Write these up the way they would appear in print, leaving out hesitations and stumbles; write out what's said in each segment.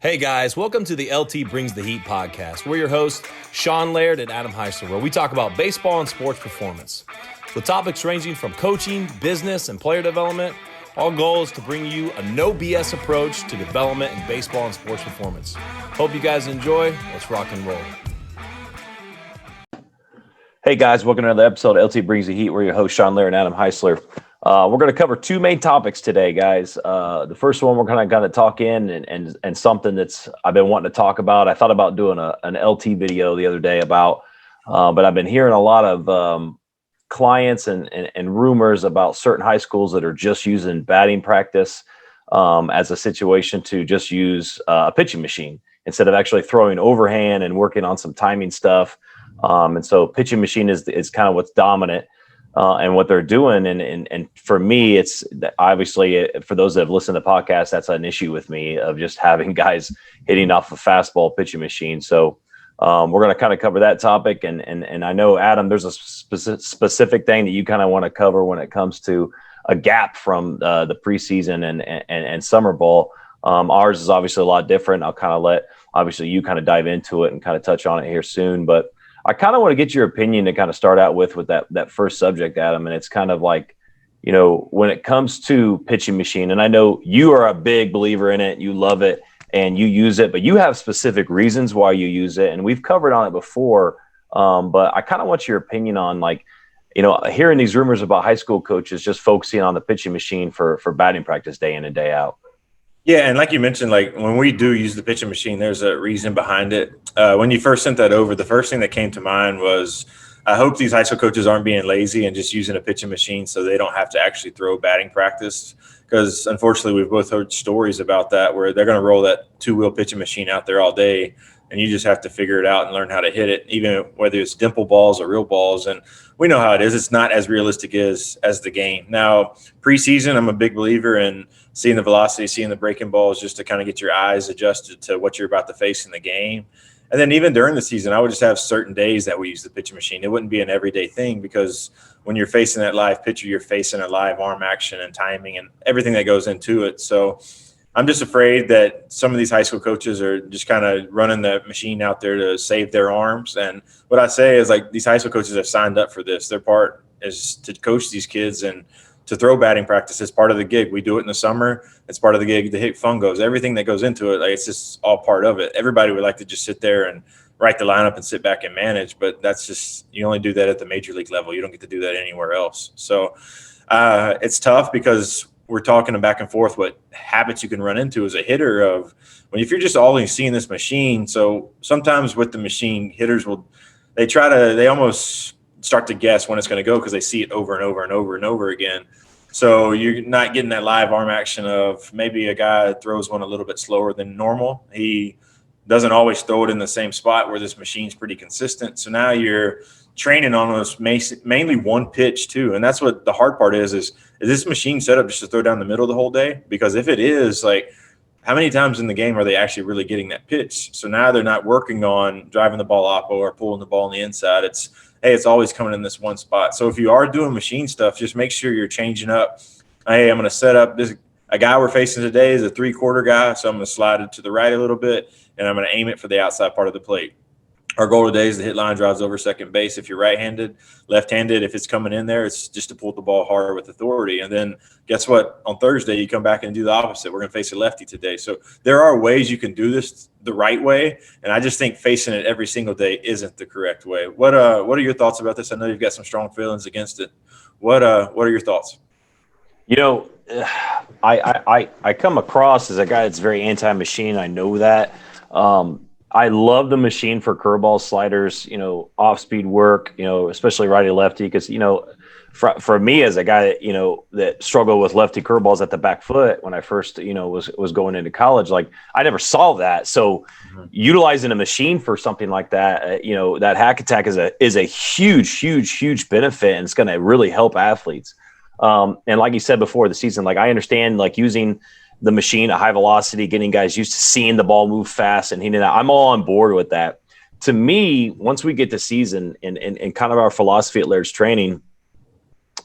Hey guys, welcome to the LT Brings the Heat podcast. We're your hosts, Sean Laird and Adam Heisler, where we talk about baseball and sports performance. With topics ranging from coaching, business, and player development, our goal is to bring you a no BS approach to development in baseball and sports performance. Hope you guys enjoy. Let's rock and roll. Hey guys, welcome to another episode of LT Brings the Heat. We're your hosts, Sean Laird and Adam Heisler. We're going to cover two main topics today, guys. The first one we're going to talk in and something that's I've been wanting to talk about. I thought about doing an LT video the other day about, but I've been hearing a lot of clients and rumors about certain high schools that are just using batting practice as a situation to just use a pitching machine instead of actually throwing overhand and working on some timing stuff. And so pitching machine is kind of what's dominant. And what they're doing. And for me, it's obviously for those that have listened to the podcast, that's an issue with me of just having guys hitting off a fastball pitching machine. So we're going to kind of cover that topic. And I know, Adam, there's a specific thing that you kind of want to cover when it comes to a gap from the preseason and summer ball. Ours is obviously a lot different. I'll kind of let, obviously, you kind of dive into it and kind of touch on it here soon. But I kind of want to get your opinion to kind of start out with that first subject, Adam. And it's kind of like, you know, when it comes to pitching machine, and I know you are a big believer in it, you love it and you use it, but you have specific reasons why you use it. And we've covered on it before. But I kind of want your opinion on, like, you know, hearing these rumors about high school coaches just focusing on the pitching machine for batting practice day in and day out. Yeah, and like you mentioned, like when we do use the pitching machine, there's a reason behind it. When you first sent that over, the first thing that came to mind was I hope these high school coaches aren't being lazy and just using a pitching machine so they don't have to actually throw batting practice. Because unfortunately, we've both heard stories about that where they're going to roll that two-wheel pitching machine out there all day, and you just have to figure it out and learn how to hit it, even whether it's dimple balls or real balls. And we know how it is. It's not as realistic as the game. Now, preseason, I'm a big believer in seeing the velocity, seeing the breaking balls, just to kind of get your eyes adjusted to what you're about to face in the game. And then even during the season, I would just have certain days that we use the pitching machine. It wouldn't be an everyday thing because when you're facing that live pitcher, you're facing a live arm action and timing and everything that goes into it. So I'm just afraid that some of these high school coaches are just kind of running the machine out there to save their arms. And what I say is, like, these high school coaches have signed up for this. Their part is to coach these kids and to throw batting practice. It's part of the gig. We do it in the summer. It's part of the gig. The hit fungos, everything that goes into it, like, it's just all part of it. Everybody would like to just sit there and write the lineup and sit back and manage, but that's just, you only do that at the major league level. You don't get to do that anywhere else. So it's tough because we're talking back and forth what habits you can run into as a hitter of if you're just always seeing this machine. So sometimes with the machine, hitters they almost start to guess when it's going to go because they see it over and over and over and over again. So you're not getting that live arm action of maybe a guy throws one a little bit slower than normal. He doesn't always throw it in the same spot where this machine's pretty consistent. So now you're training on those mainly one pitch too. And that's what the hard part is this machine set up just to throw down the middle the whole day? Because if it is, like, how many times in the game are they actually really getting that pitch? So now they're not working on driving the ball oppo or pulling the ball on the inside. It's always coming in this one spot. So if you are doing machine stuff, just make sure you're changing up. Hey, I'm going to set up this. A guy we're facing today is a 3/4 guy, so I'm going to slide it to the right a little bit, and I'm going to aim it for the outside part of the plate. Our goal today is to hit line drives over second base. If you're right-handed, left-handed, if it's coming in there, it's just to pull the ball hard with authority. And then guess what? On Thursday, you come back and do the opposite. We're going to face a lefty today. So there are ways you can do this the right way, and I just think facing it every single day isn't the correct way. What are your thoughts about this? I know you've got some strong feelings against it. What are your thoughts? You know, I come across as a guy that's very anti-machine. I know that. I love the machine for curveball, sliders, you know, off-speed work, you know, especially righty-lefty, because, you know, for me as a guy that, you know, that struggled with lefty curveballs at the back foot when I first, you know, was going into college, like, I never saw that. So utilizing a machine for something like that, you know, that hack attack is a huge benefit, and it's going to really help athletes. And like you said before the season, like, I understand, like, using the machine at high velocity, getting guys used to seeing the ball move fast and hitting that. I'm all on board with that. To me, once we get to season and kind of our philosophy at Laird's training,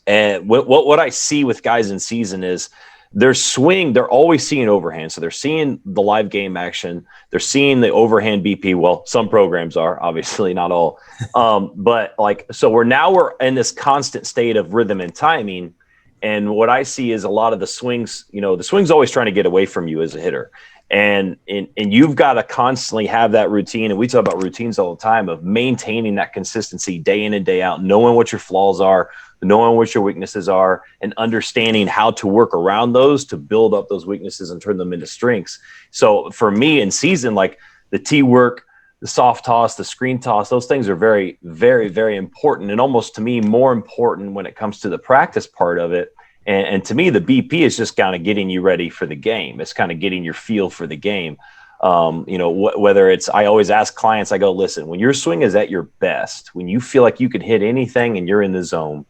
and what I see with guys in season is their swing, they're always seeing overhand. So they're seeing the live game action. They're seeing the overhand BP. Well, some programs are, obviously not all. But like, so we're in this constant state of rhythm and timing. And what I see is a lot of the swings, the swing's always trying to get away from you as a hitter. And you've got to constantly have that routine. And we talk about routines all the time of maintaining that consistency day in and day out, knowing what your flaws are, knowing what your weaknesses are, and understanding how to work around those to build up those weaknesses and turn them into strengths. So for me in season, like the tee work, the soft toss, the screen toss, those things are very, very, very important. And almost to me, more important when it comes to the practice part of it. And to me, the BP is just kind of getting you ready for the game. It's kind of getting your feel for the game. Whether it's, I always ask clients, I go, listen, when your swing is at your best, when you feel like you can hit anything and you're in the zone,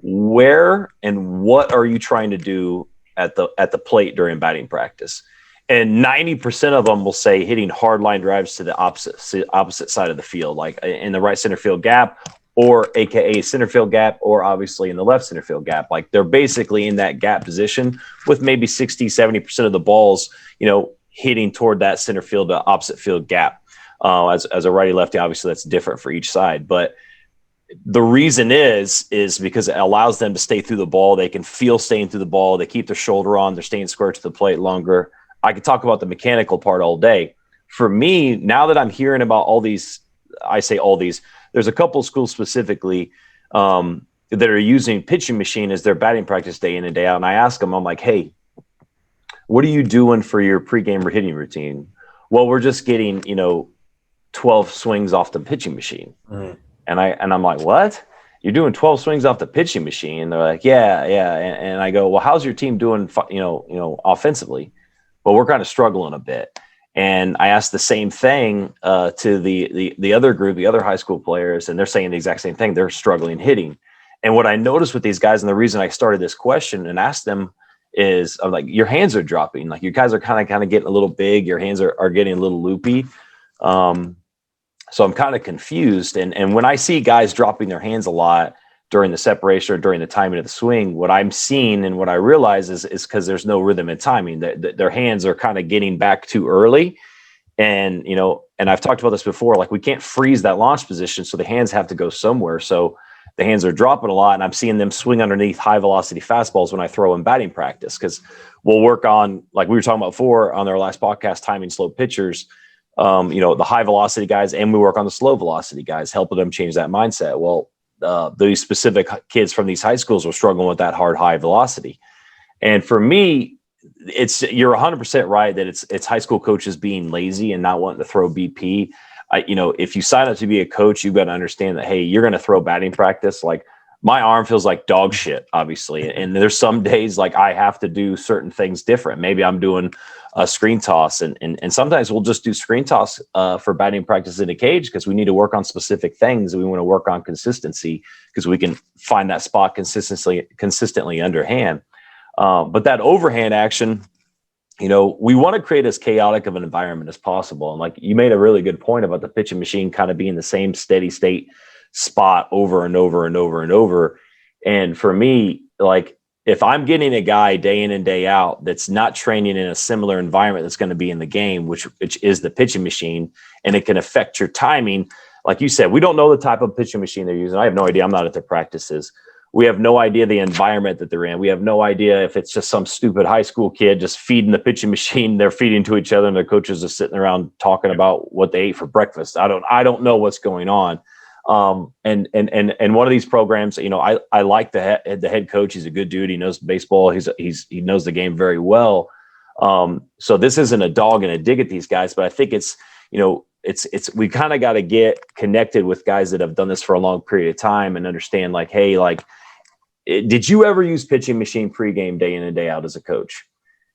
where and what are you trying to do at the plate during batting practice? And 90% of them will say hitting hard line drives to the opposite side of the field, like in the right center field gap, or AKA center field gap, or obviously in the left center field gap. Like they're basically in that gap position with maybe 60, 70% of the balls, hitting toward that center field to opposite field gap. As a righty lefty, obviously that's different for each side. But the reason is because it allows them to stay through the ball. They can feel staying through the ball. They keep their shoulder on. They're staying square to the plate longer. I could talk about the mechanical part all day. For me, now that I'm hearing about all these, I say all these, there's a couple of schools specifically that are using pitching machine as their batting practice day in and day out. And I ask them, I'm like, hey, what are you doing for your pregame hitting routine? Well, we're just getting, 12 swings off the pitching machine. Mm. And I'm like, what? You're doing 12 swings off the pitching machine? And they're like, yeah. And I go, well, how's your team doing, offensively? Well, we're kind of struggling a bit. And I asked the same thing to the other group, the other high school players, and they're saying the exact same thing. They're struggling hitting. And what I noticed with these guys, and the reason I started this question and asked them is, I'm like, your hands are dropping. Like you guys are kind of getting a little big. Your hands are getting a little loopy. So I'm kind of confused. And when I see guys dropping their hands a lot during the separation or during the timing of the swing, what I'm seeing and what I realize is because there's no rhythm and timing. Their hands are kind of getting back too early. And, and I've talked about this before, like we can't freeze that launch position. So the hands have to go somewhere. So the hands are dropping a lot. And I'm seeing them swing underneath high velocity fastballs when I throw in batting practice. Because we'll work on, like we were talking about before on our last podcast, timing slow pitchers, the high velocity guys, and we work on the slow velocity guys, helping them change that mindset. Well, these specific kids from these high schools were struggling with that high velocity. And for me, you're 100% right that it's high school coaches being lazy and not wanting to throw BP. If you sign up to be a coach, you've got to understand that, hey, you're going to throw batting practice. Like my arm feels like dog shit, obviously. And there's some days like I have to do certain things different. Maybe I'm doing a screen toss and sometimes we'll just do screen toss for batting practice in a cage because we need to work on specific things. We want to work on consistency because we can find that spot consistently underhand. But that overhand action, we want to create as chaotic of an environment as possible. And like you made a really good point about the pitching machine kind of being the same steady state spot over and over and over and over. And for me, like if I'm getting a guy day in and day out that's not training in a similar environment that's going to be in the game, which is the pitching machine, and it can affect your timing. Like you said, we don't know the type of pitching machine they're using. I have no idea. I'm not at their practices. We have no idea the environment that they're in. We have no idea if it's just some stupid high school kid just feeding the pitching machine. They're feeding to each other and their coaches are sitting around talking about what they ate for breakfast. I don't know what's going on. And one of these programs, I like the head coach. He's a good dude. He knows baseball. He knows the game very well. So this isn't a dog and a dig at these guys, but I think it's we kind of got to get connected with guys that have done this for a long period of time and understand like, hey, like, did you ever use pitching machine pregame day in and day out as a coach?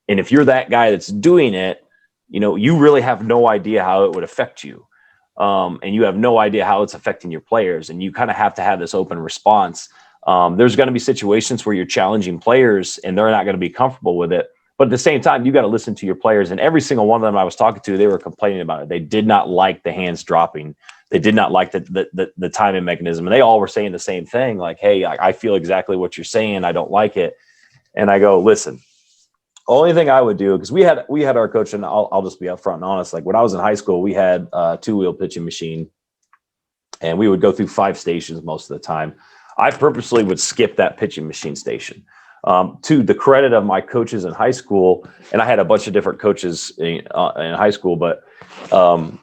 And if you're that guy that's doing it, you really have no idea how it would affect you. And you have no idea how it's affecting your players. And you kind of have to have this open response. There's going to be situations where you're challenging players and they're not going to be comfortable with it. But at the same time, you got to listen to your players. And every single one of them I was talking to, they were complaining about it. They did not like the hands dropping. They did not like the timing mechanism. And they all were saying the same thing. Like, hey, I feel exactly what you're saying. I don't like it. And I go, listen, Only thing I would do, because we had our coach, and I'll just be upfront and honest. Like when I was in high school, we had a 2-wheel pitching machine, and we would go through 5 stations most of the time. I purposely would skip that pitching machine station. To the credit of my coaches in high school, and I had a bunch of different coaches in high school, but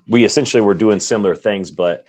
we essentially were doing similar things. But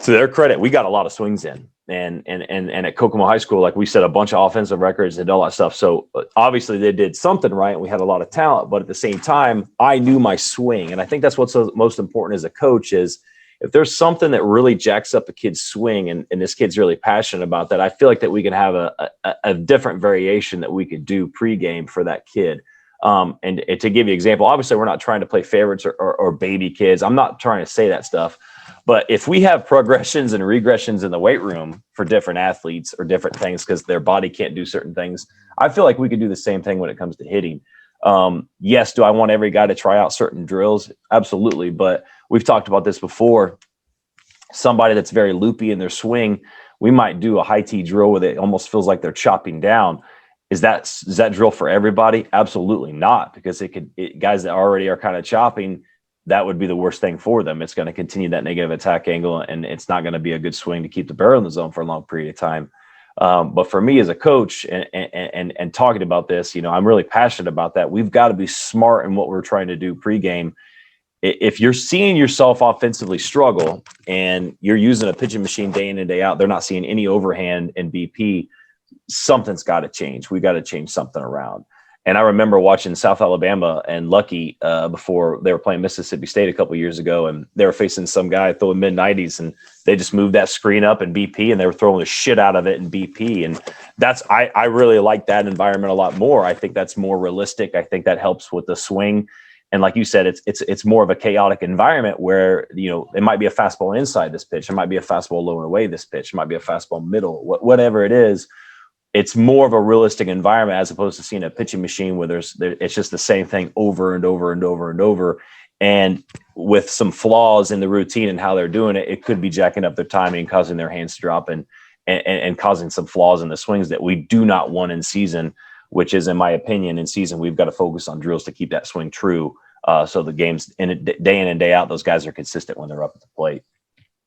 to their credit, we got a lot of swings in. And at Kokomo High School, like we set a bunch of offensive records and all that stuff. So obviously they did something right, and we had a lot of talent. But at the same time, I knew my swing, and I think that's what's most important as a coach is if there's something that really jacks up a kid's swing, and this kid's really passionate about that, I feel like that we can have a different variation that we could do pregame for that kid. And to give you an example, obviously we're not trying to play favorites or baby kids. I'm not trying to say that stuff. But if we have progressions and regressions in the weight room for different athletes or different things because their body can't do certain things, I feel like we could do the same thing when it comes to hitting. Yes, do I want every guy to try out certain drills? Absolutely. But we've talked about this before. Somebody that's very loopy in their swing, we might do a high T drill where it almost feels like they're chopping down. Is that drill for everybody? Absolutely not, because guys that already are kind of chopping, that would be the worst thing for them. It's going to continue that negative attack angle, and it's not going to be a good swing to keep the barrel in the zone for a long period of time. But for me as a coach and talking about this, I'm really passionate about that. We've got to be smart in what we're trying to do pregame. If you're seeing yourself offensively struggle and you're using a pitching machine day in and day out, they're not seeing any overhand in BP, something's got to change. We got to change something around. And I remember watching South Alabama and Lucky before they were playing Mississippi State a couple of years ago, and they were facing some guy throwing mid-90s, and they just moved that screen up in BP, and they were throwing the shit out of it in BP. And I really like that environment a lot more. I think that's more realistic. I think that helps with the swing. And like you said, it's more of a chaotic environment where, it might be a fastball inside this pitch. It might be a fastball low and away this pitch. It might be a fastball middle, whatever it is. It's more of a realistic environment as opposed to seeing a pitching machine where it's just the same thing over and over and over and over. And with some flaws in the routine and how they're doing it, it could be jacking up their timing and causing their hands to drop and causing some flaws in the swings that we do not want in season, which is, in my opinion, in season, we've got to focus on drills to keep that swing true. So the games day in and day out, those guys are consistent when they're up at the plate.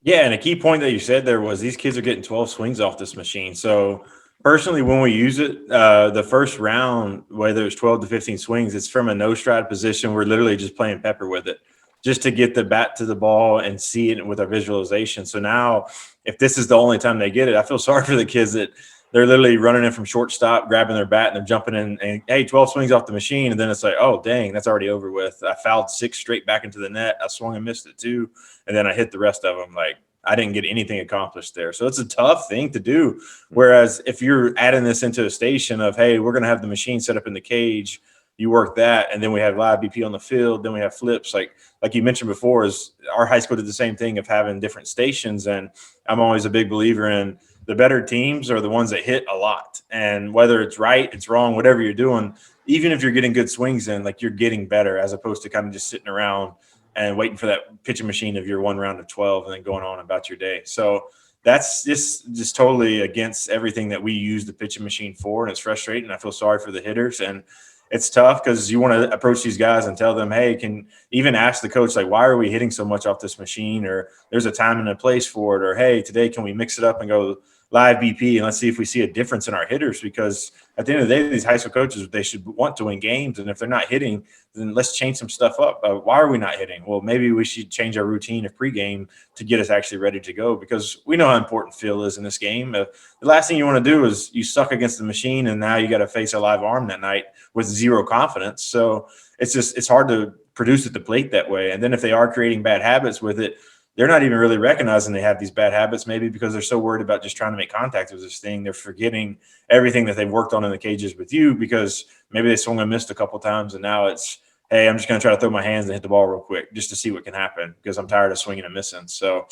Yeah. And a key point that you said there was these kids are getting 12 swings off this machine. So personally, when we use it, the first round, whether it's 12 to 15 swings, it's from a no stride position. We're literally just playing pepper with it just to get the bat to the ball and see it with our visualization. So now if this is the only time they get it, I feel sorry for the kids that they're literally running in from shortstop, grabbing their bat, and they're jumping in and, hey, 12 swings off the machine. And then it's like, oh, dang, that's already over with. I fouled 6 straight back into the net. I swung and missed it too. And then I hit the rest of them. Like, I didn't get anything accomplished there. So it's a tough thing to do. Whereas if you're adding this into a station of, hey, we're going to have the machine set up in the cage, you work that, and then we have live BP on the field, then we have flips. Like you mentioned before, is our high school did the same thing of having different stations. And I'm always a big believer in the better teams are the ones that hit a lot. And whether it's right, it's wrong, whatever you're doing, even if you're getting good swings in, like you're getting better as opposed to kind of just sitting around and waiting for that pitching machine of your one round of 12 and then going on about your day. So that's just totally against everything that we use the pitching machine for. And it's frustrating. I feel sorry for the hitters. And it's tough because you want to approach these guys and tell them, hey, can even ask the coach, like, why are we hitting so much off this machine? Or there's a time and a place for it. Or, hey, today, can we mix it up and go live BP and let's see if we see a difference in our hitters, because at the end of the day, these high school coaches, they should want to win games. And if they're not hitting, then let's change some stuff up. Why are we not hitting? Well, maybe we should change our routine of pregame to get us actually ready to go, because we know how important feel is in this game. The last thing you want to do is you suck against the machine and now you got to face a live arm that night with zero confidence. So it's hard to produce at the plate that way. And then if they are creating bad habits with it, they're not even really recognizing they have these bad habits, maybe because they're so worried about just trying to make contact with this thing. They're forgetting everything that they've worked on in the cages with you, because maybe they swung and missed a couple times. And now it's, hey, I'm just going to try to throw my hands and hit the ball real quick just to see what can happen, because I'm tired of swinging and missing. So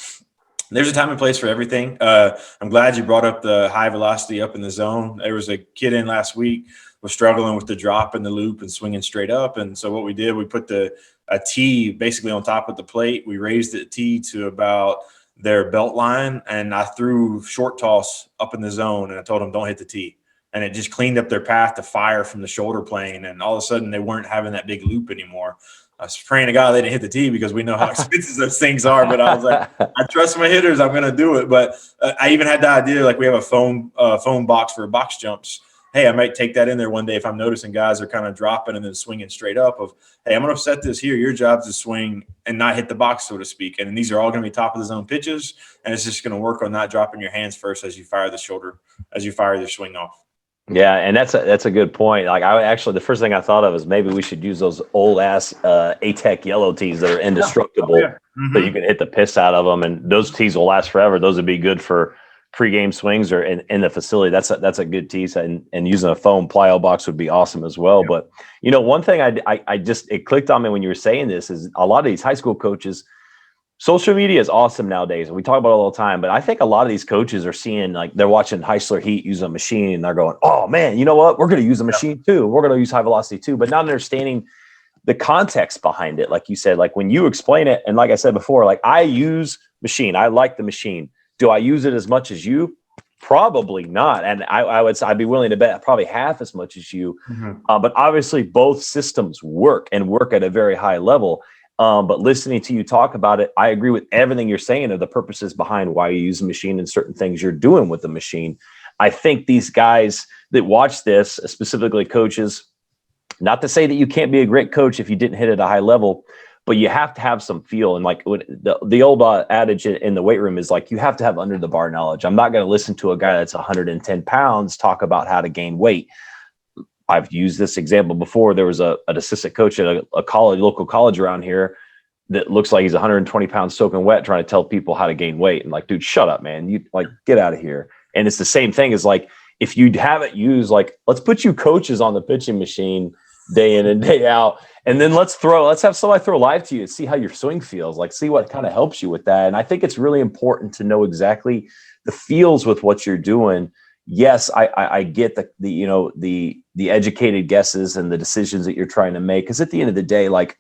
there's a time and place for everything. I'm glad you brought up the high velocity up in the zone. There was a kid in last week was struggling with the drop in the loop and swinging straight up. And so what we did, we put a tee basically on top of the plate. We raised the tee to about their belt line, and I threw short toss up in the zone, and I told them, don't hit the tee. and it just cleaned up their path to fire from the shoulder plane. And all of a sudden they weren't having that big loop anymore. I was praying to God they didn't hit the tee because we know how expensive those things are. But I was like, I trust my hitters. I'm going to do it. But I even had the idea, like we have a foam box for box jumps. Hey, I might take that in there one day if I'm noticing guys are kind of dropping and then swinging straight up of, hey, I'm going to set this here. Your job is to swing and not hit the box, so to speak. And these are all going to be top of the zone pitches. And it's just going to work on not dropping your hands first as you fire the shoulder, as you fire your swing off. Yeah, and that's a good point. Like the first thing I thought of is maybe we should use those old ass ATEC yellow tees that are indestructible, so you can hit the piss out of them, and those tees will last forever. Those would be good for pre-game swings or in the facility. That's a good tee, and using a foam plyo box would be awesome as well. Yeah. But one thing I just it clicked on me when you were saying this is a lot of these high school coaches. Social media is awesome nowadays, and we talk about it all the time. But I think a lot of these coaches are seeing, like, they're watching Heisler Heat use a machine, and they're going, "Oh man, you know what? We're going to use a machine too. We're going to use high velocity too." But not understanding the context behind it, like you said, like when you explain it, and like I said before, like I use machine, I like the machine. Do I use it as much as you? Probably not, and I'd be willing to bet probably half as much as you. But obviously, both systems work at a very high level. But listening to you talk about it, I agree with everything you're saying of the purposes behind why you use a machine and certain things you're doing with the machine. I think these guys that watch this, specifically coaches, not to say that you can't be a great coach if you didn't hit at a high level, but you have to have some feel. And like the old adage in the weight room is like, you have to have under the bar knowledge. I'm not going to listen to a guy that's 110 pounds talk about how to gain weight. I've used this example before. There was an assistant coach at a local college around here that looks like he's 120 pounds soaking wet trying to tell people how to gain weight. And like, dude, shut up, man. You like, get out of here. And it's the same thing as like, if you haven't used, like, let's put you coaches on the pitching machine day in and day out. And then let's have somebody throw live to you and see how your swing feels, like see what kind of helps you with that. And I think it's really important to know exactly the feels with what you're doing. Yes, I get the educated guesses and the decisions that you're trying to make. Because at the end of the day, like,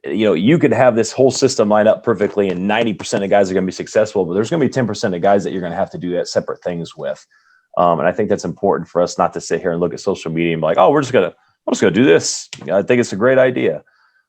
you could have this whole system line up perfectly and 90% of guys are going to be successful, but there's going to be 10% of guys that you're going to have to do that separate things with. And I think that's important for us not to sit here and look at social media and be like, oh, I'm just going to do this. I think it's a great idea.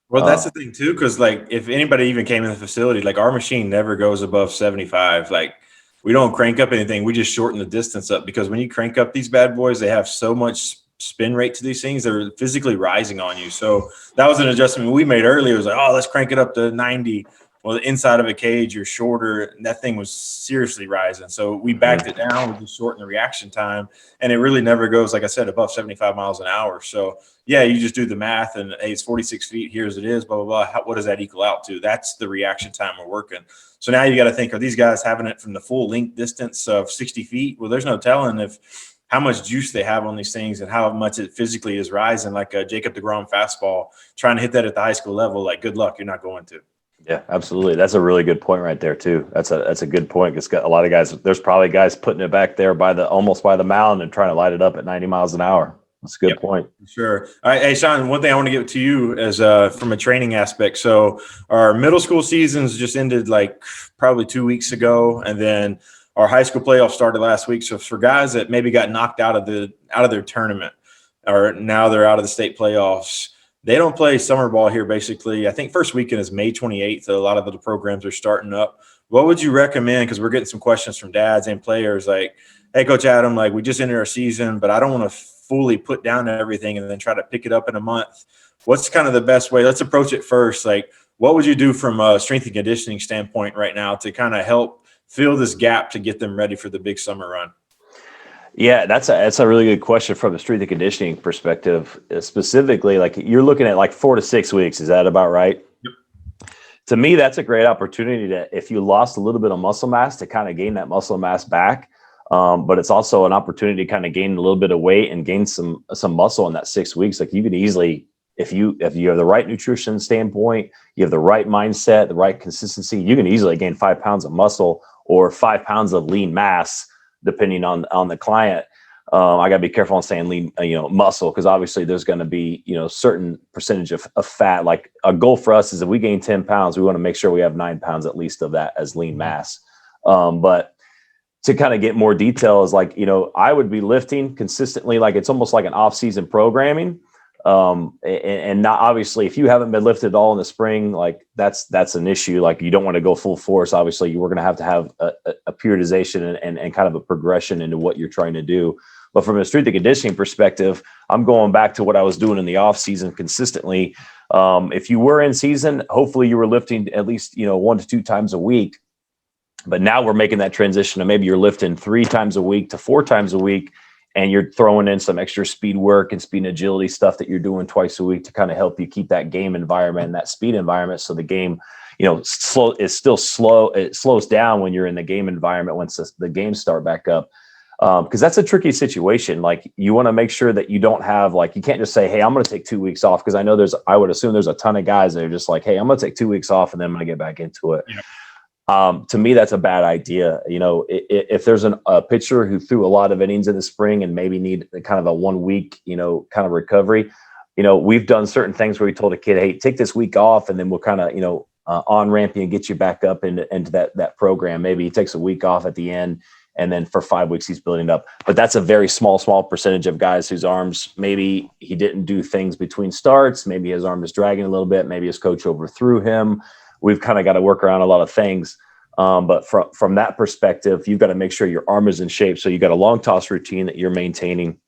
Well, that's the thing too, because like if anybody even came in the facility, like our machine never goes above 75. Like, we don't crank up anything. We just shorten the distance up, because when you crank up these bad boys, they have so much spin rate to these things. They're physically rising on you. So that was an adjustment we made earlier. It was like, oh, let's crank it up to 90. Well, the inside of a cage, you're shorter, and that thing was seriously rising. So we backed it down. We just shortened the reaction time, and it really never goes, like I said, above 75 miles an hour. So yeah, you just do the math, and hey, it's 46 feet. Here's it is, blah, blah, blah. What does that equal out to? That's the reaction time we're working. So now you got to think, are these guys having it from the full length distance of 60 feet? Well, there's no telling how much juice they have on these things and how much it physically is rising. Like a Jacob deGrom fastball, trying to hit that at the high school level, like, good luck. You're not going to. Yeah, absolutely. That's a really good point right there too. That's a good point. It's got a lot of guys. There's probably guys putting it back there almost by the mound and trying to light it up at 90 miles an hour. That's a good point. Sure. All right. Hey, Sean, one thing I want to give to you is from a training aspect. So our middle school seasons just ended like probably 2 weeks ago. And then our high school playoffs started last week. So for guys that maybe got knocked out of their tournament, or now they're out of the state playoffs, they don't play summer ball here. Basically, I think first weekend is May 28th. So a lot of the programs are starting up. What would you recommend? Because we're getting some questions from dads and players like, hey, Coach Adam, like, we just ended our season, but I don't want to fully put down everything and then try to pick it up in a month. What's kind of the best way? Let's approach it first. Like, what would you do from a strength and conditioning standpoint right now to kind of help fill this gap to get them ready for the big summer run? Yeah, that's a really good question from a strength and conditioning perspective. Specifically, like, you're looking at like 4 to 6 weeks. Is that about right? Yep. To me, that's a great opportunity to, if you lost a little bit of muscle mass, to kind of gain that muscle mass back. But it's also an opportunity to kind of gain a little bit of weight and gain some muscle in that 6 weeks. Like, you could easily, if you have the right nutrition standpoint, you have the right mindset, the right consistency, you can easily gain 5 pounds of muscle or 5 pounds of lean mass, depending on the client. I got to be careful on saying lean, muscle, because obviously there's going to be, certain percentage of fat. Like, a goal for us is if we gain 10 pounds, we want to make sure we have 9 pounds at least of that as lean mass. But to kind of get more detail is like, I would be lifting consistently, like it's almost like an off-season programming. And not obviously, if you haven't been lifted at all in the spring, like that's an issue. Like you don't want to go full force. Obviously, you were going to have a periodization and kind of a progression into what you're trying to do. But from a strength and conditioning perspective, I'm going back to what I was doing in the off season consistently. If you were in season, hopefully you were lifting at least, 1 to 2 times a week. But now we're making that transition, and maybe you're lifting 3 times a week to 4 times a week, and you're throwing in some extra speed work and speed and agility stuff that you're doing twice a week to kind of help you keep that game environment and that speed environment. So the game, it slows down when you're in the game environment once the games start back up. Because that's a tricky situation. Like you want to make sure that you don't have, like, you can't just say, hey, I'm going to take 2 weeks off. Because I would assume there's a ton of guys that are just like, hey, I'm going to take 2 weeks off and then I'm going to get back into it. Yeah. To me, that's a bad idea. If there's a pitcher who threw a lot of innings in the spring and maybe need kind of a 1 week, kind of recovery, we've done certain things where we told a kid, hey, take this week off and then we'll kind of, on ramp you and get you back up into that program. Maybe he takes a week off at the end, and then for 5 weeks he's building up. But that's a very small percentage of guys whose arms, maybe he didn't do things between starts. Maybe his arm is dragging a little bit. Maybe his coach overthrew him. We've kind of got to work around a lot of things. But from that perspective, you've got to make sure your arm is in shape. So you got a long toss routine that you're maintaining.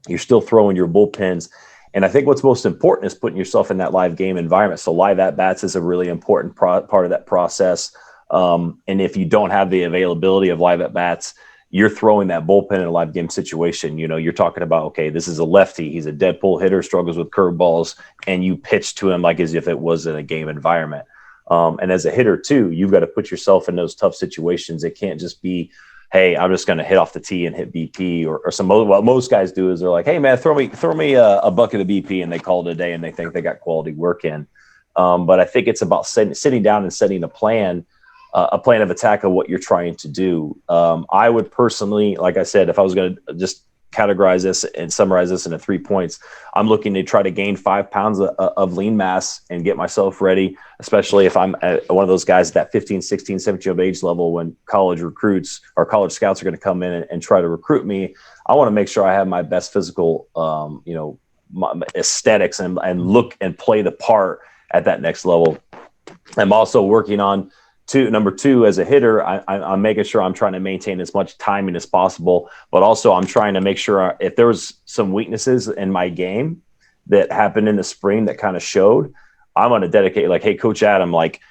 You're still throwing your bullpens. And I think what's most important is putting yourself in that live game environment. So live at-bats is a really important part of that process. And if you don't have the availability of live at-bats, you're throwing that bullpen in a live game situation. You're talking about, okay, this is a lefty. He's a dead pull hitter, struggles with curveballs, and you pitch to him like as if it was in a game environment. And as a hitter too, you've got to put yourself in those tough situations. It can't just be, hey, I'm just going to hit off the tee and hit BP or some. What most guys do is they're like, hey man, throw me a bucket of BP, and they call it a day and they think they got quality work in. But I think it's about sitting down and setting a plan of attack of what you're trying to do. I would personally, like I said, if I was going to just categorize this and summarize this into 3 points, I'm looking to try to gain 5 pounds of lean mass and get myself ready, especially if I'm one of those guys at that 15, 16, 17 year age level when college recruits or college scouts are going to come in and try to recruit me. I want to make sure I have my best physical, my aesthetics and look and play the part at that next level. I'm also working on number two, as a hitter, I'm making sure I'm trying to maintain as much timing as possible, but also I'm trying to make sure if there was some weaknesses in my game that happened in the spring that kind of showed, I'm going to dedicate, like, hey, Coach Adam, like,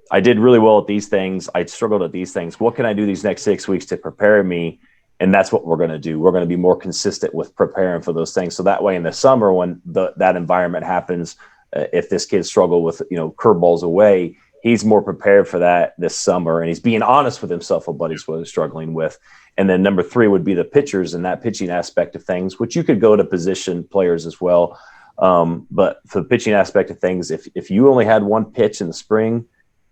I did really well at these things. I struggled at these things. What can I do these next 6 weeks to prepare me? And that's what we're going to do. We're going to be more consistent with preparing for those things. So that way in the summer, when that environment happens, if this kid struggled with, curveballs away, he's more prepared for that this summer, and he's being honest with himself of what he's struggling with. And then number 3 would be the pitchers and that pitching aspect of things, which you could go to position players as well. But for the pitching aspect of things, if you only had one pitch in the spring,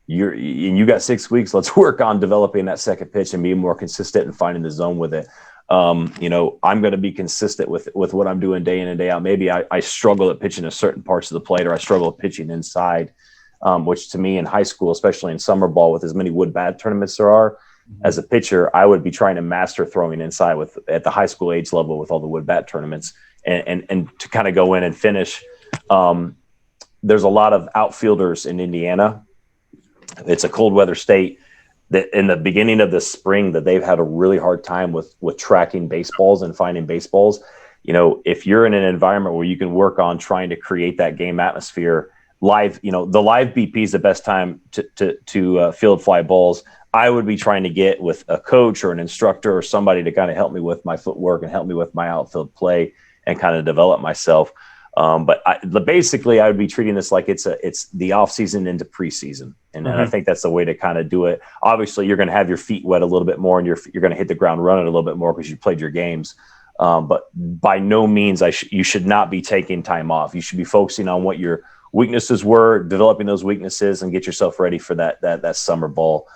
you got 6 weeks, let's work on developing that second pitch and being more consistent and finding the zone with it. I'm going to be consistent with what I'm doing day in and day out. Maybe I struggle at pitching at certain parts of the plate, or I struggle at pitching inside. Which to me in high school, especially in summer ball with as many wood bat tournaments there are, as a pitcher, I would be trying to master throwing inside at the high school age level with all the wood bat tournaments and to kind of go in and finish. There's a lot of outfielders in Indiana. It's a cold weather state that in the beginning of the spring that they've had a really hard time with tracking baseballs and finding baseballs. If you're in an environment where you can work on trying to create that game atmosphere, live, the live BP is the best time to field fly balls. I would be trying to get with a coach or an instructor or somebody to kind of help me with my footwork and help me with my outfield play and kind of develop myself. But basically I would be treating this like it's the off season into preseason. And I think that's the way to kind of do it. Obviously you're going to have your feet wet a little bit more and you're going to hit the ground running a little bit more because you played your games. But by no means you should not be taking time off. You should be focusing on what your weaknesses were, developing those weaknesses, and get yourself ready for that summer ball,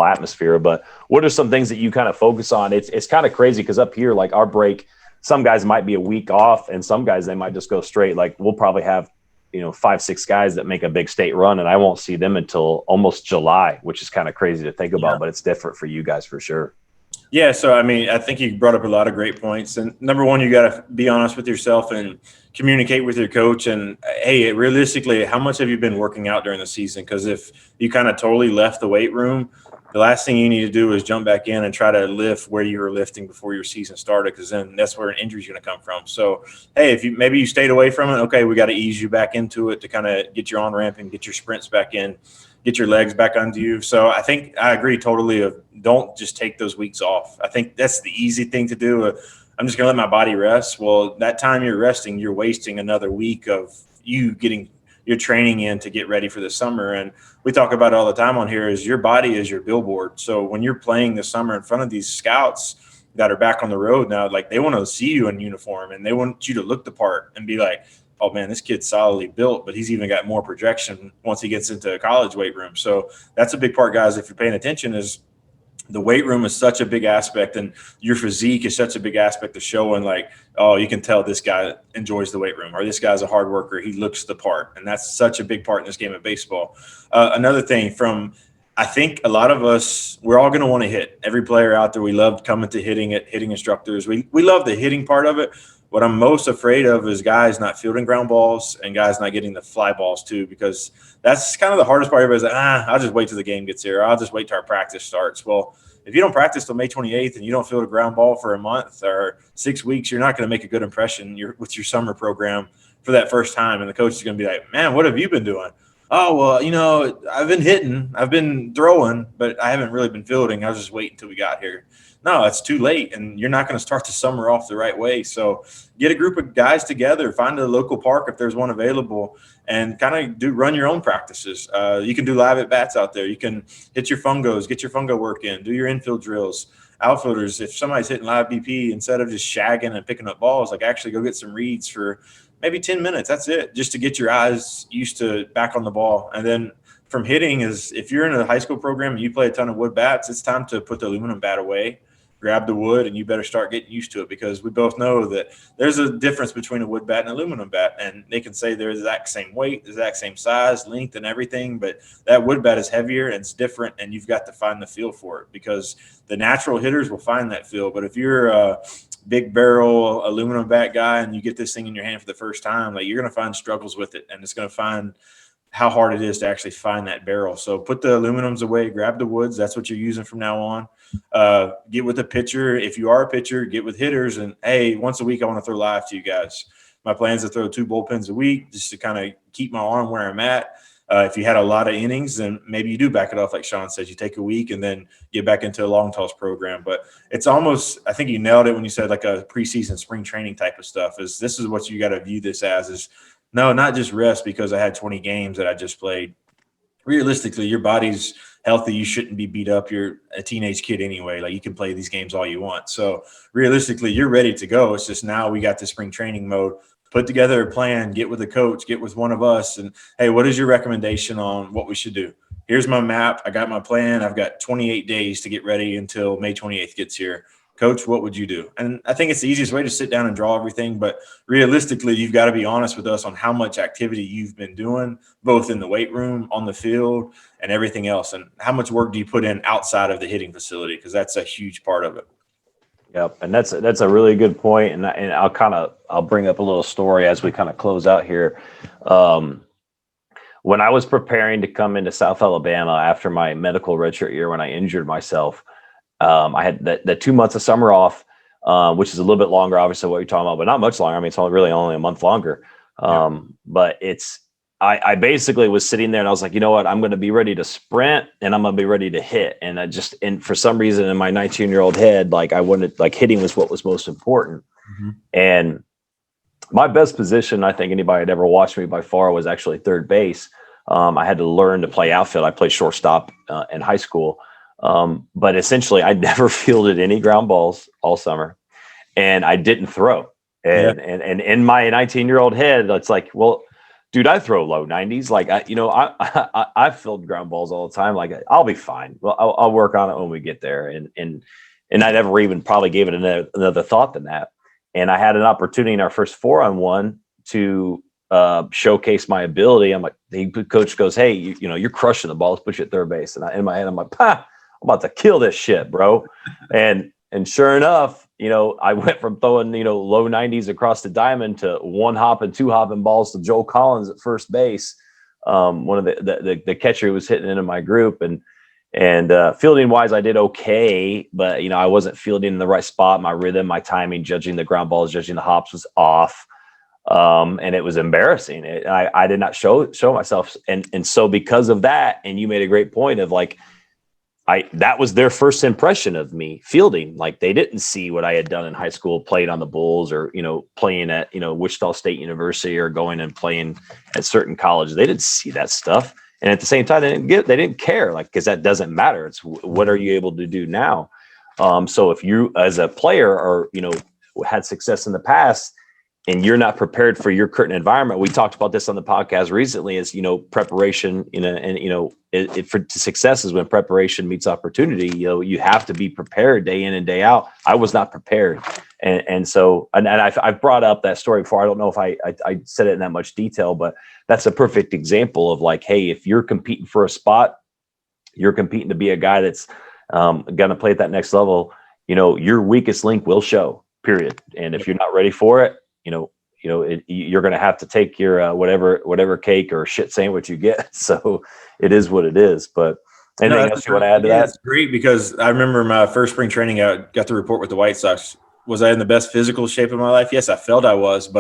atmosphere. But what are some things that you kind of focus on? It's kind of crazy because up here, like our break, some guys might be a week off, and some guys they might just go straight. Like we'll probably have 5-6 guys that make a big state run, and I won't see them until almost July, which is kind of crazy to think about, but it's different for you guys for sure. Yeah, so I mean, I think you brought up a lot of great points. And number one, you got to be honest with yourself and communicate with your coach. And hey, realistically, how much have you been working out during the season? Because if you kind of totally left the weight room, the last thing you need to do is jump back in and try to lift where you were lifting before your season started, because then that's where an injury is going to come from. So, hey, if maybe you stayed away from it, okay, we got to ease you back into it to kind of get your on ramp and get your sprints back in, get your legs back under you. So I think I agree totally of don't just take those weeks off. I think that's the easy thing to do. I'm just going to let my body rest. Well, that time you're resting, you're wasting another week of you getting your training in to get ready for the summer. And we talk about it all the time on here is your body is your billboard. So when you're playing this summer in front of these scouts that are back on the road now, like they want to see you in uniform and they want you to look the part and be like, oh man, this kid's solidly built, but he's even got more projection once he gets into a college weight room. So that's a big part, guys. If you're paying attention, is the weight room is such a big aspect, and your physique is such a big aspect of showing like, oh, you can tell this guy enjoys the weight room, or this guy's a hard worker. He looks the part. And that's such a big part in this game of baseball. Another thing I think a lot of us, we're all going to want to hit. Every player out there, we love coming to hitting instructors. We love the hitting part of it. What I'm most afraid of is guys not fielding ground balls and guys not getting the fly balls too, because that's kind of the hardest part. Everybody's like, I'll just wait till the game gets here. I'll just wait till our practice starts. Well, if you don't practice till May 28th and you don't field a ground ball for a month or 6 weeks, you're not going to make a good impression with your summer program for that first time. And the coach is going to be like, man, what have you been doing? Oh, well, I've been hitting, I've been throwing, but I haven't really been fielding. I was just waiting until we got here. No, it's too late, and you're not going to start the summer off the right way. So get a group of guys together, find a local park if there's one available, and kind of run your own practices. You can do live at-bats out there. You can hit your fungos, get your fungo work in, do your infield drills. Outfielders, if somebody's hitting live BP, instead of just shagging and picking up balls, like actually go get some reads for maybe 10 minutes. That's it, just to get your eyes used to back on the ball. And then from hitting is if you're in a high school program and you play a ton of wood bats, it's time to put the aluminum bat away, grab the wood, and you better start getting used to it, because we both know that there's a difference between a wood bat and an aluminum bat, and they can say they're the exact same weight, the exact same size, length, and everything, but that wood bat is heavier and it's different, and you've got to find the feel for it, because the natural hitters will find that feel. But if you're a big barrel aluminum bat guy and you get this thing in your hand for the first time, like you're going to find struggles with it, and it's going to find how hard it is to actually find that barrel. So put the aluminums away, grab the woods. That's what you're using from now on. Get with a pitcher. If you are a pitcher, get with hitters. And, hey, once a week I want to throw live to you guys. My plan is to throw 2 bullpens a week just to kind of keep my arm where I'm at. If you had a lot of innings, then maybe you do back it off like Sean says. You take a week and then get back into a long toss program. But it's almost – I think you nailed it when you said like a preseason spring training type of stuff. This is what you got to view this as is – no, not just rest because I had 20 games that I just played. Realistically, your body's healthy. You shouldn't be beat up. You're a teenage kid anyway. Like, you can play these games all you want. So realistically, you're ready to go. It's just now we got the spring training mode. Put together a plan, get with a coach, get with one of us, and, hey, what is your recommendation on what we should do? Here's my map. I got my plan. I've got 28 days to get ready until May 28th gets here. Coach, what would you do? And I think it's the easiest way to sit down and draw everything. But realistically, you've got to be honest with us on how much activity you've been doing, both in the weight room, on the field, and everything else. And how much work do you put in outside of the hitting facility? Because that's a huge part of it. Yep, and that's a really good point. And I'll bring up a little story as we kind of close out here. When I was preparing to come into South Alabama after my medical redshirt year when I injured myself, I had that 2 months of summer off, which is a little bit longer, obviously, what you're talking about, but not much longer. I mean, it's really only a month longer. But I basically was sitting there and I was like, you know what, I'm going to be ready to sprint and I'm going to be ready to hit. And for some reason in my 19-year-old head, like I wanted, like hitting was what was most important. Mm-hmm. And my best position, I think anybody had ever watched me by far, was actually third base. I had to learn to play outfield. I played shortstop in high school. But essentially I never fielded any ground balls all summer, and I didn't throw. And in my 19-year-old head, it's like, well, dude, I throw low 90s. Like, I filled ground balls all the time. Like, I'll be fine. Well, I'll work on it when we get there. And I never even probably gave it another thought than that. And I had an opportunity in our first 4-on-1 to showcase my ability. I'm like, the coach goes, "Hey, you're crushing the ball. Let's put you at third base." And in my head, I'm like, "I'm about to kill this shit, bro." And sure enough, I went from throwing, low 90s across the diamond to one hop and two hopping balls to Joel Collins at first base. One of the catcher who was hitting into my group, and fielding wise, I did okay, but I wasn't fielding in the right spot. My rhythm, my timing, judging the ground balls, judging the hops was off. And it was embarrassing. I did not show myself. And so because of that, and you made a great point of like, that was their first impression of me fielding. Like they didn't see what I had done in high school, playing on the Bulls or, playing at, Wichita State University or going and playing at certain colleges. They didn't see that stuff. And at the same time, they didn't care, like, because that doesn't matter. It's what are you able to do now? So if you as a player or, had success in the past, and you're not prepared for your current environment. We talked about this on the podcast recently is, preparation, for success is when preparation meets opportunity. You have to be prepared day in and day out. I was not prepared. And so I've brought up that story before. I don't know if I said it in that much detail, but that's a perfect example of like, hey, if you're competing for a spot, you're competing to be a guy that's going to play at that next level, your weakest link will show, period. And if you're not ready for it, you're going to have to take your whatever cake or shit sandwich you get. So it is what it is. But anything else you want to add to that? It's great because I remember my first spring training, I got to report with the White Sox. Was I in the best physical shape of my life? Yes, I felt I was,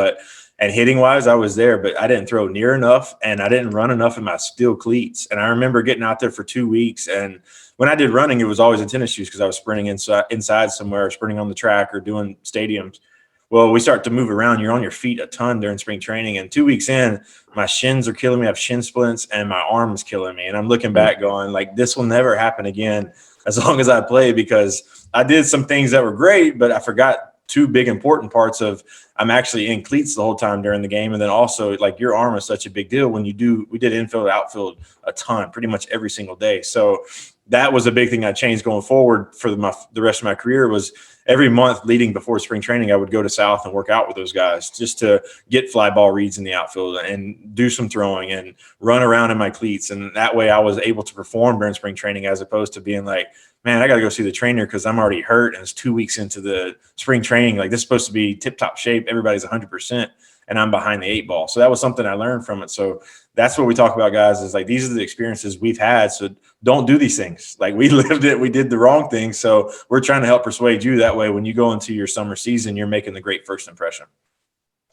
and hitting wise, I was there, but I didn't throw near enough and I didn't run enough in my steel cleats. And I remember getting out there for 2 weeks. And when I did running, it was always in tennis shoes because I was sprinting inside somewhere, or sprinting on the track or doing stadiums. Well, we start to move around. You're on your feet a ton during spring training. And 2 weeks in, my shins are killing me. I have shin splints and my arm is killing me. And I'm looking back going, like, this will never happen again as long as I play, because I did some things that were great, but I forgot two big important parts of I'm actually in cleats the whole time during the game. And then also, like, your arm is such a big deal when we did infield, outfield a ton, pretty much every single day. So that was a big thing I changed going forward for the rest of my career. Was every month leading before spring training, I would go to South and work out with those guys just to get fly ball reads in the outfield and do some throwing and run around in my cleats. And that way I was able to perform during spring training, as opposed to being like, man, I got to go see the trainer because I'm already hurt and it's 2 weeks into the spring training. Like, this is supposed to be tip top shape. Everybody's 100% and I'm behind the 8 ball. So that was something I learned from it. So that's what we talk about, guys, is like, these are the experiences we've had. So don't do these things. Like, we lived it. We did the wrong thing. So we're trying to help persuade you that way. When you go into your summer season, you're making the great first impression.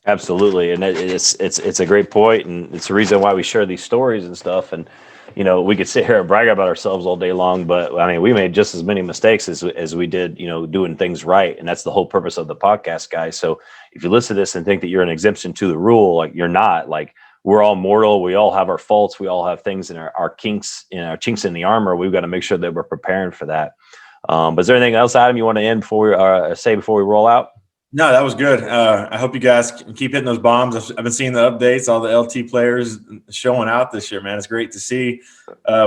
Absolutely. And it's a great point. And it's the reason why we share these stories and stuff. And, we could sit here and brag about ourselves all day long, but I mean, we made just as many mistakes as we did, doing things right. And that's the whole purpose of the podcast, guys. So if you listen to this and think that you're an exemption to the rule, like, you're not. Like, we're all mortal. We all have our faults. We all have things in our kinks, our chinks in the armor. We've got to make sure that we're preparing for that. But is there anything else, Adam, you want to end before we roll out? No, that was good. I hope you guys keep hitting those bombs. I've been seeing the updates, all the LT players showing out this year, man. It's great to see.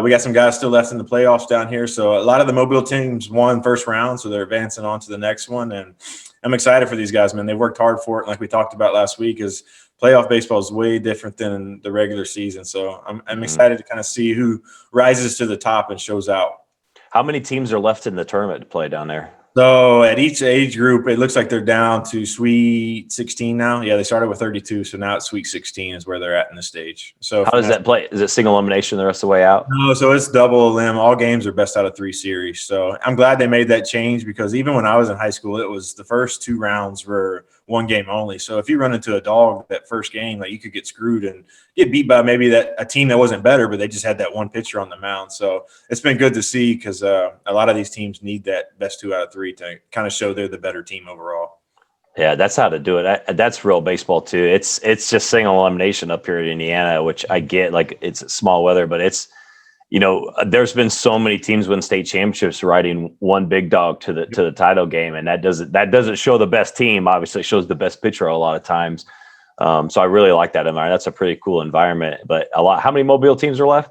We got some guys still left in the playoffs down here. So a lot of the Mobile teams won first round, so they're advancing on to the next one. And I'm excited for these guys, man. They worked hard for it. Like we talked about last week, is playoff baseball is way different than the regular season. So I'm excited to kind of see who rises to the top and shows out. How many teams are left in the tournament to play down there? So at each age group, it looks like they're down to Sweet 16 now. Yeah, they started with 32, so now it's Sweet 16 is where they're at in the stage. So how does that play? Is it single elimination the rest of the way out? No, so it's double elim. All games are best out of 3 series. So I'm glad they made that change, because even when I was in high school, it was the first 2 rounds were 1 game only. So if you run into a dog that first game, like, you could get screwed and get beat by maybe a team that wasn't better, but they just had that one pitcher on the mound. So it's been good to see, because a lot of these teams need that best 2 out of 3 to kind of show they're the better team overall. Yeah, that's how to do it. That's real baseball too. It's just single elimination up here in Indiana, which I get, like, it's small weather, but it's, there's been so many teams win state championships riding one big dog to the title game, and that doesn't show the best team. Obviously, it shows the best pitcher a lot of times. So I really like that environment. That's a pretty cool environment. But how many Mobile teams are left?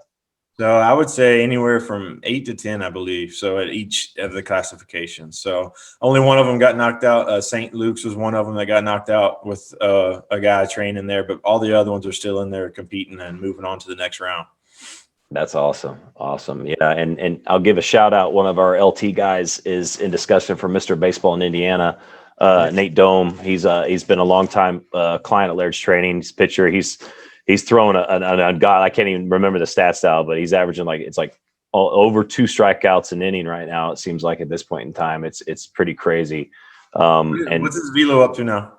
So I would say anywhere from 8 to 10, I believe. So at each of the classifications. So only one of them got knocked out. St. Luke's was one of them that got knocked out with a guy training there, but all the other ones are still in there competing and moving on to the next round. That's awesome. Awesome. Yeah. And I'll give a shout out. One of our LT guys is in discussion for Mr. Baseball in Indiana. Nate Dome. He's been a long time client at Laird's Training. He's a pitcher. He's throwing a guy. I can't even remember the stats now, but he's averaging over 2 strikeouts an inning right now. It seems like at this point in time, it's pretty crazy. And what's his velo up to now?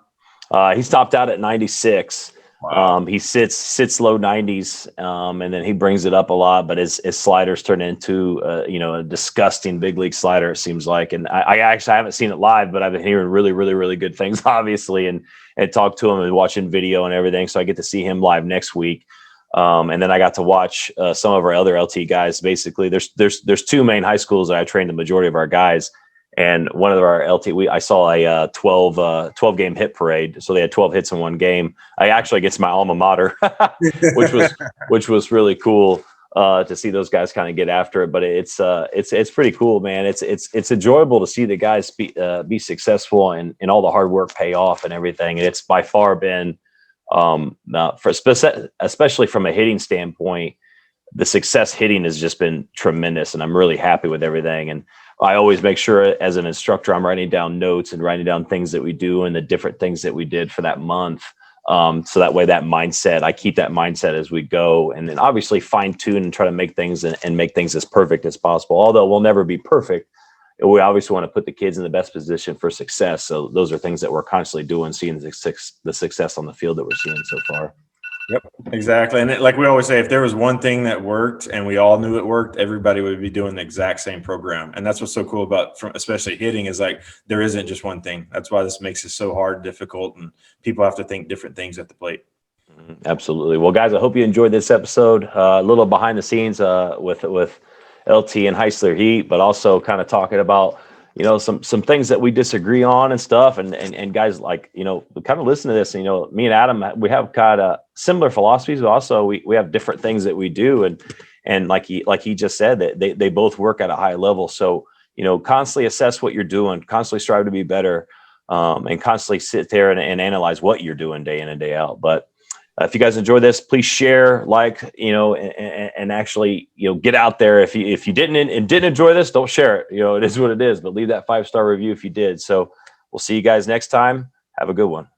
He's topped out at 96. Wow. He sits low 90s, and then he brings it up a lot. But his sliders turn into a disgusting big league slider. It seems like, and I actually haven't seen it live, but I've been hearing really, really, really good things, obviously, and talk to him and watching video and everything. So I get to see him live next week, and then I got to watch some of our other LT guys. Basically, there's 2 main high schools that I trained the majority of our guys. And one of our I saw a 12 game hit parade. So they had 12 hits in one game. I actually get to my alma mater, which was really cool to see those guys kind of get after it. But it's pretty cool, man. It's enjoyable to see the guys be successful and all the hard work pay off and everything. And it's by far been especially from a hitting standpoint, the success hitting has just been tremendous, and I'm really happy with everything. And I always make sure as an instructor, I'm writing down notes and writing down things that we do and the different things that we did for that month. So that way, I keep that mindset as we go, and then obviously fine tune and try to make things and make things as perfect as possible. Although we'll never be perfect, we obviously want to put the kids in the best position for success. So those are things that we're constantly doing, seeing the success on the field that we're seeing so far. Yep, exactly. And like we always say, if there was one thing that worked and we all knew it worked, everybody would be doing the exact same program. And that's what's so cool about especially hitting is like there isn't just one thing. That's why this makes it so hard, difficult, and people have to think different things at the plate. Absolutely. Well, guys, I hope you enjoyed this episode. A little behind the scenes with LT and Heisler Heat, but also kind of talking about some things that we disagree on and stuff, and guys, like, kind of listen to this, and me and Adam, we have kind of similar philosophies, but also we have different things that we do, and like he just said, that they both work at a high level. So constantly assess what you're doing, constantly strive to be better, and constantly sit there and analyze what you're doing day in and day out. But if you guys enjoy this, please share, and actually, get out there. If you didn't enjoy this, don't share it. It is what it is, but leave that 5-star review if you did. So we'll see you guys next time. Have a good one.